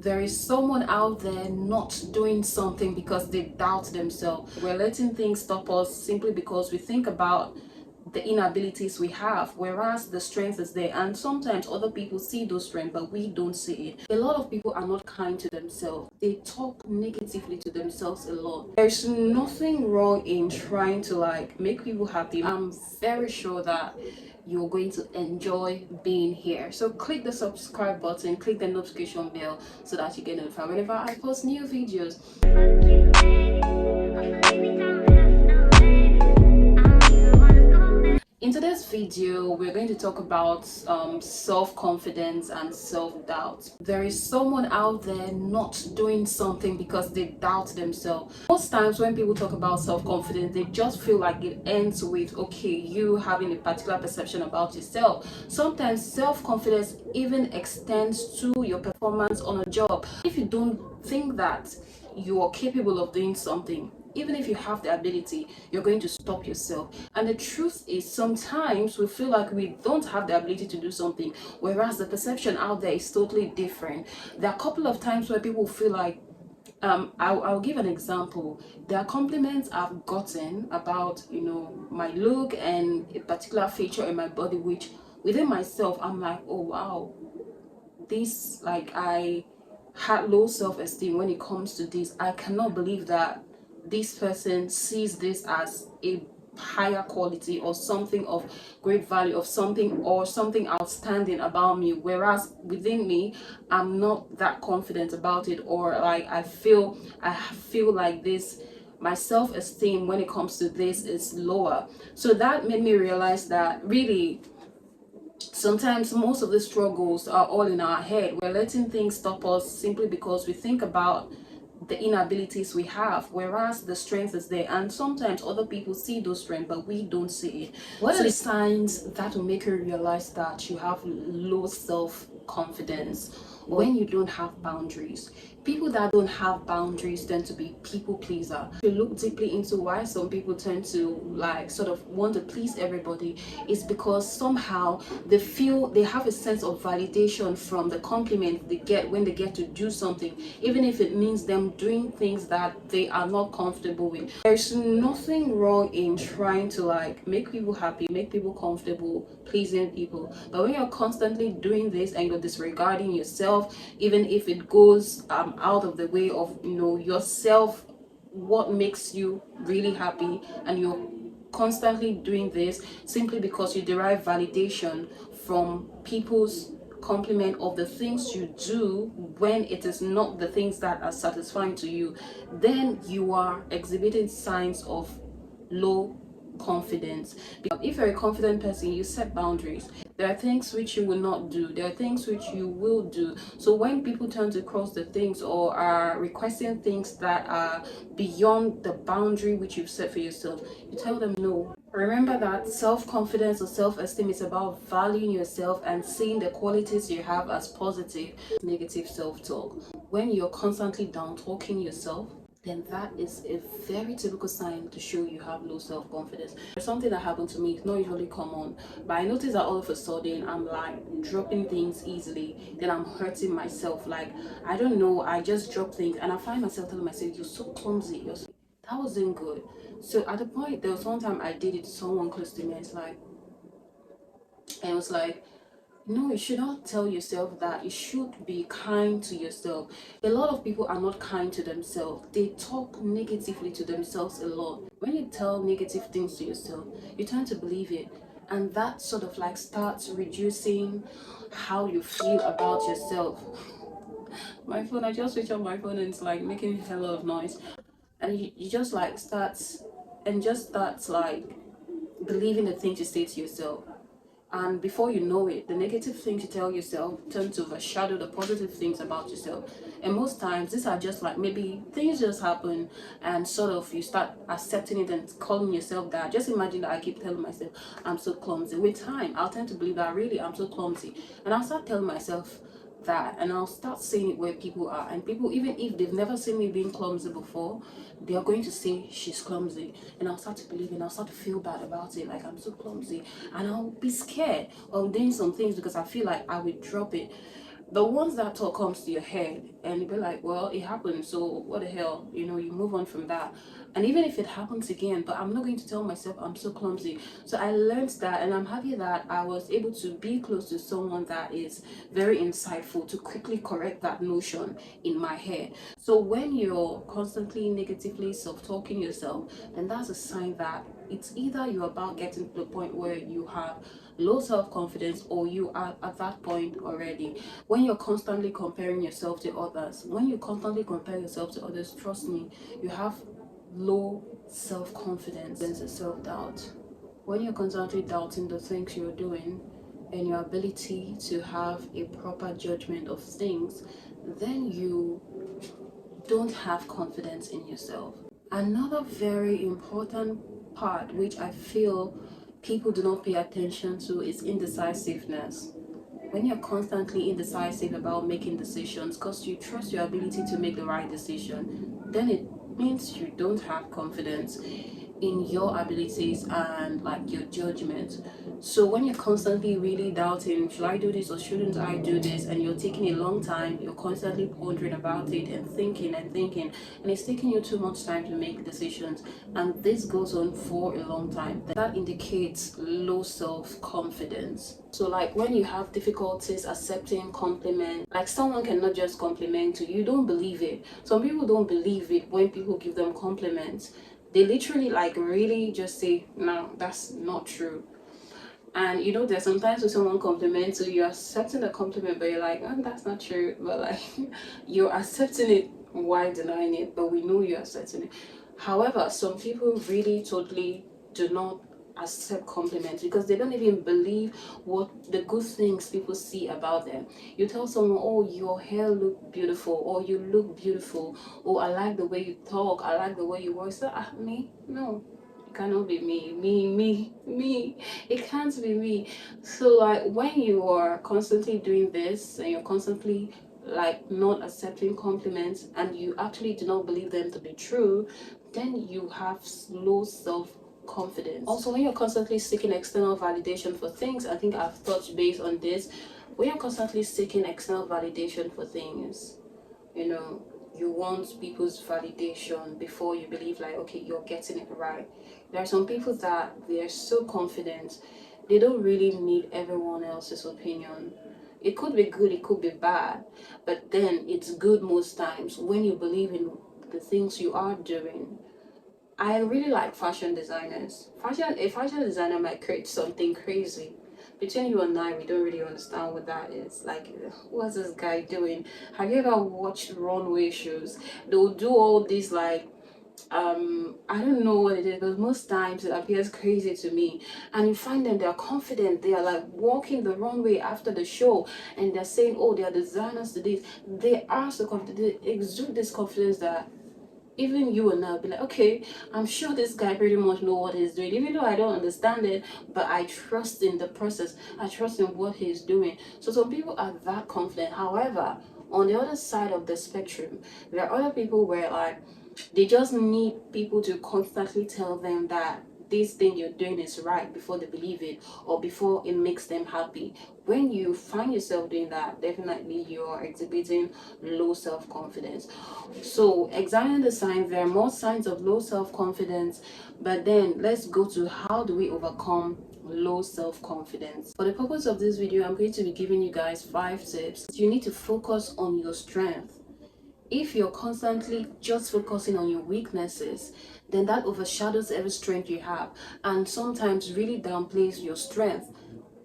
There is someone out there not doing something because they doubt themselves. We're letting things stop us simply because we think about the inabilities we have, whereas the strength is there. And sometimes other people see those strengths, but we don't see it. A lot of people are not kind to themselves. They talk negatively to themselves a lot. There's nothing wrong in trying to make people happy. I'm very sure that you're going to enjoy being here. So click the subscribe button, click the notification bell so that you get notified whenever I post new videos. In today's video, we're going to talk about self-confidence and self-doubt. There is someone out there not doing something because they doubt themselves. Most times when people talk about self-confidence, they just feel like it ends with, okay, you having a particular perception about yourself. Sometimes self-confidence even extends to your performance on a job. If you don't think that you are capable of doing something, even if you have the ability, you're going to stop yourself. And the truth is, sometimes we feel like we don't have the ability to do something, whereas the perception out there is totally different. There are a couple of times where people feel like, I'll give an example. There are compliments I've gotten about, my look and a particular feature in my body, which within myself, I'm like, oh wow, this, I had low self-esteem when it comes to this. I cannot believe that this person sees this as a higher quality or something of great value, of something or something outstanding about me, whereas within me I'm not that confident about it, or I feel like this, my self-esteem when it comes to this is lower. So that made me realize that really sometimes most of the struggles are all in our head. We're letting things stop us simply because we think about the inabilities we have, whereas the strength is there. And sometimes other people see those strengths, but we don't see it. What are the signs that will make you realize that you have low self-confidence? When you don't have boundaries. People that don't have boundaries tend to be people pleaser. If you look deeply into why some people tend to sort of want to please everybody, is because somehow they feel they have a sense of validation from the compliment they get when they get to do something, even if it means them doing things that they are not comfortable with. There's nothing wrong in trying to make people happy, make people comfortable, pleasing people, but when you're constantly doing this and you're disregarding yourself, even if it goes out of the way of yourself, what makes you really happy, and you're constantly doing this simply because you derive validation from people's compliment of the things you do when it is not the things that are satisfying to you, then you are exhibiting signs of low confidence. If you're a confident person, you set boundaries. There are things which you will not do, there are things which you will do. So when people tend to cross the things or are requesting things that are beyond the boundary which you've set for yourself, you tell them no. Remember that self-confidence or self-esteem is about valuing yourself and seeing the qualities you have as positive. Negative self-talk, when you're constantly down talking yourself, then that is a very typical sign to show you have low self-confidence. There's something that happened to me, it's not usually common, but I noticed that all of a sudden I'm dropping things easily, then I'm hurting myself. I don't know, I just drop things and I find myself telling myself, you're so clumsy, that wasn't good. So at the point, there was one time I did it to someone close to me, and it was like, no, you should not tell yourself that. You should be kind to yourself. A lot of people are not kind to themselves. They talk negatively to themselves a lot. When you tell negative things to yourself, you tend to believe it. And that sort of starts reducing how you feel about yourself. My phone, I just switch on my phone and it's making a hell of noise. And you just start believing the things you say to yourself. And before you know it, the negative things you tell yourself tend to overshadow the positive things about yourself. And most times these are just maybe things just happen and sort of you start accepting it and calling yourself that. Just imagine that I keep telling myself I'm so clumsy. With time, I'll tend to believe that really I'm so clumsy, and I'll start telling myself that, and I'll start saying it where people are, and people, even if they've never seen me being clumsy before, they are going to say she's clumsy, and I'll start to believe, and I'll start to feel bad about it, I'm so clumsy, and I'll be scared of doing some things because I feel like I would drop it. The ones that thought comes to your head and you be like, well, it happened, so what the hell, you know, you move on from that. And even if it happens again, but I'm not going to tell myself I'm so clumsy. So I learned that, and I'm happy that I was able to be close to someone that is very insightful to quickly correct that notion in my head. So when you're constantly negatively self-talking yourself, then that's a sign that it's either you're about getting to the point where you have low self-confidence, or you are at that point already. When you're constantly comparing yourself to others, when you constantly compare yourself to others, trust me, you have low self-confidence and self-doubt. When you're constantly doubting the things you're doing and your ability to have a proper judgment of things, then you don't have confidence in yourself. Another very important part which I feel people do not pay attention to is indecisiveness. When you're constantly indecisive about making decisions because you trust your ability to make the right decision, then it means you don't have confidence in your abilities and like your judgment. So when you're constantly really doubting, should I do this or shouldn't I do this, and you're taking a long time, you're constantly pondering about it and thinking and thinking, and it's taking you too much time to make decisions, and this goes on for a long time, that indicates low self-confidence. So like when you have difficulties accepting compliments, like someone cannot just compliment you, you don't believe it. Some people don't believe it when people give them compliments. They literally like really just say, no, that's not true. And you know, there's sometimes when someone compliments you, you're accepting the compliment, but you're like, oh, that's not true. But like, you're accepting it while denying it, but we know you're accepting it. However, some people really totally do not accept compliments because they don't even believe what the good things people see about them. You tell someone, oh, your hair look beautiful, or you look beautiful, or I like the way you talk, I like the way you work. So me? No, it cannot be me. It can't be me. So like when you are constantly doing this and you're constantly like not accepting compliments and you actually do not believe them to be true, then you have low self-confidence. Also, when you're constantly seeking external validation for things, I think I've touched base on this. When you're constantly seeking external validation for things, you know, you want people's validation before you believe like, okay, you're getting it right. There are some people that they're so confident, they don't really need everyone else's opinion. It could be good, it could be bad, but then it's good most times when you believe in the things you are doing. I really like fashion designers. A fashion designer might create something crazy. Between you and I, we don't really understand what that is. Like, what's this guy doing? Have you ever watched runway shows? They'll do all these like I don't know what it is, but most times it appears crazy to me. And you find them, they're confident, they are like walking the runway after the show, and they're saying, oh, they are designers to this. They are so confident, they exude this confidence that even you and I'll be like, okay, I'm sure this guy pretty much know what he's doing, even though I don't understand it, but I trust in the process, I trust in what he's doing. So some people are that confident. However, on the other side of the spectrum, there are other people where like they just need people to constantly tell them that this thing you're doing is right before they believe it, or before it makes them happy. When you find yourself doing that, definitely you're exhibiting low self-confidence. So examine the signs. There are more signs of low self-confidence, but then let's go to how do we overcome low self-confidence. For the purpose of this video, I'm going to be giving you guys 5 tips. You need to focus on your strength. If you're constantly just focusing on your weaknesses, then that overshadows every strength you have, and sometimes really downplays your strength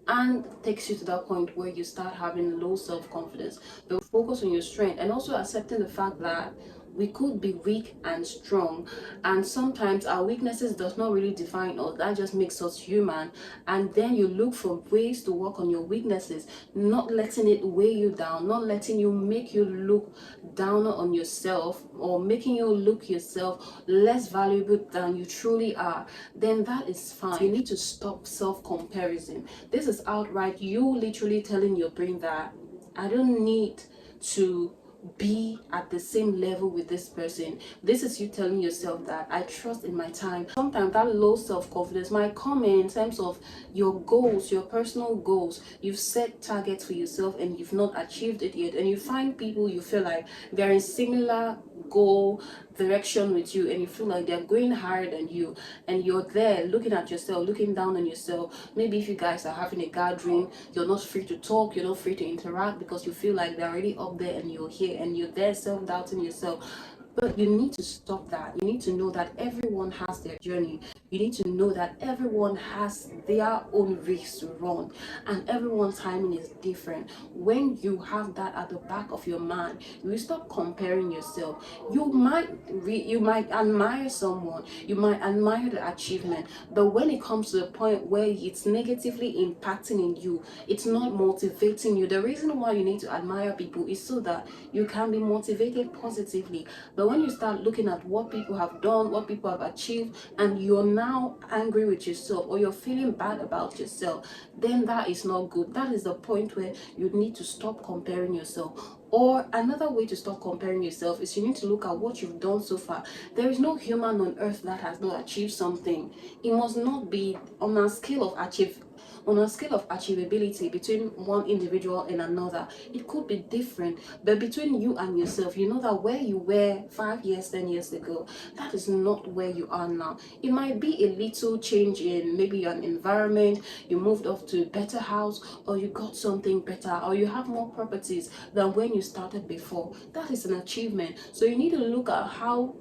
and takes you to that point where you start having low self-confidence. But focus on your strength, and also accepting the fact that we could be weak and strong, and sometimes our weaknesses does not really define us, that just makes us human. And then you look for ways to work on your weaknesses, not letting it weigh you down, not letting you make you look down on yourself, or making you look yourself less valuable than you truly are. Then that is fine. You need to stop self-comparison. This is outright you literally telling your brain that I don't need to be at the same level with this person. This is you telling yourself that I trust in my time. Sometimes that low self-confidence might come in terms of your goals, your personal goals. You've set targets for yourself and you've not achieved it yet, and you find people you feel like they're in similar goal direction with you, and you feel like they're going higher than you, and you're there looking at yourself, looking down on yourself. Maybe if you guys are having a gathering, you're not free to talk, you're not free to interact because you feel like they're already up there and you're here, and you're there self-doubting yourself. But you need to stop that. You need to know that everyone has their journey. You need to know that everyone has their own race to run, and everyone's timing is different. When you have that at the back of your mind, you will stop comparing yourself. You might admire someone, you might admire the achievement, but when it comes to the point where it's negatively impacting in you, it's not motivating you. The reason why you need to admire people is so that you can be motivated positively. But when you start looking at what people have done, what people have achieved, and you're now angry with yourself, or you're feeling bad about yourself, then that is not good. That is the point where you need to stop comparing yourself. Or another way to stop comparing yourself is you need to look at what you've done so far. There is no human on earth that has not achieved something. It must not be on a scale of achievability between one individual and another. It could be different, but between you and yourself, you know that where you were 5 years, 10 years ago, that is not where you are now. It might be a little change in maybe your environment, you moved off to a better house, or you got something better, or you have more properties than when you started before. That is an achievement. So you need to look at how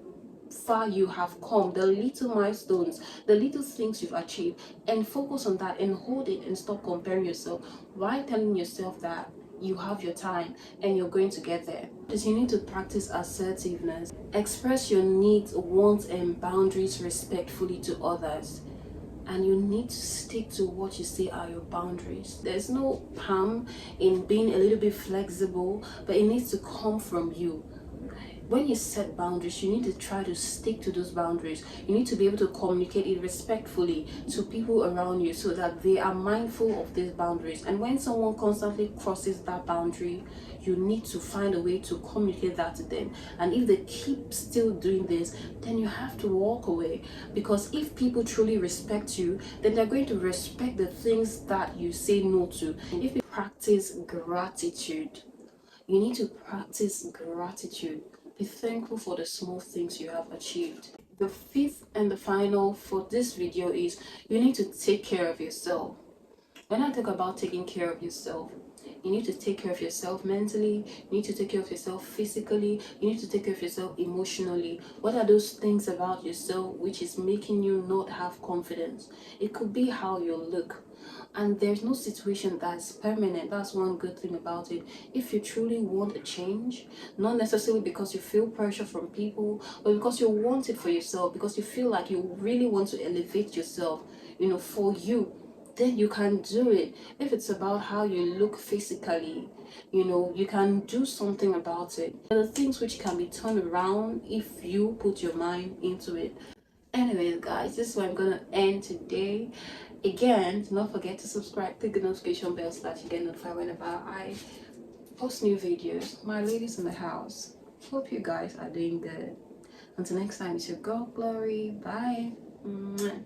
far you have come, the little milestones, the little things you've achieved, and focus on that and hold it, and stop comparing yourself while telling yourself that you have your time and you're going to get there. Because you need to practice assertiveness. Express your needs, wants, and boundaries respectfully to others. And you need to stick to what you say are your boundaries. There's no harm in being a little bit flexible, but it needs to come from you. When you set boundaries, you need to try to stick to those boundaries. You need to be able to communicate it respectfully to people around you so that they are mindful of these boundaries. And when someone constantly crosses that boundary, you need to find a way to communicate that to them. And if they keep still doing this, then you have to walk away. Because if people truly respect you, then they're going to respect the things that you say no to. And if you practice gratitude, you need to practice gratitude. Be thankful for the small things you have achieved. The fifth and the final for this video is you need to take care of yourself. When I talk about taking care of yourself, you need to take care of yourself mentally, you need to take care of yourself physically, you need to take care of yourself emotionally. What are those things about yourself which is making you not have confidence? It could be how you look. And there's no situation that's permanent. That's one good thing about it. If you truly want a change, not necessarily because you feel pressure from people, but because you want it for yourself, because you feel like you really want to elevate yourself, for you, then you can do it. If it's about how you look physically, you can do something about it. There are things which can be turned around if you put your mind into it. Anyways, guys, this is where I'm gonna end today. Again, do not forget to subscribe, click the notification bell so that you get notified whenever I post new videos. My ladies in the house, hope you guys are doing good. Until next time, it's your girl Glory. Bye. Mwah.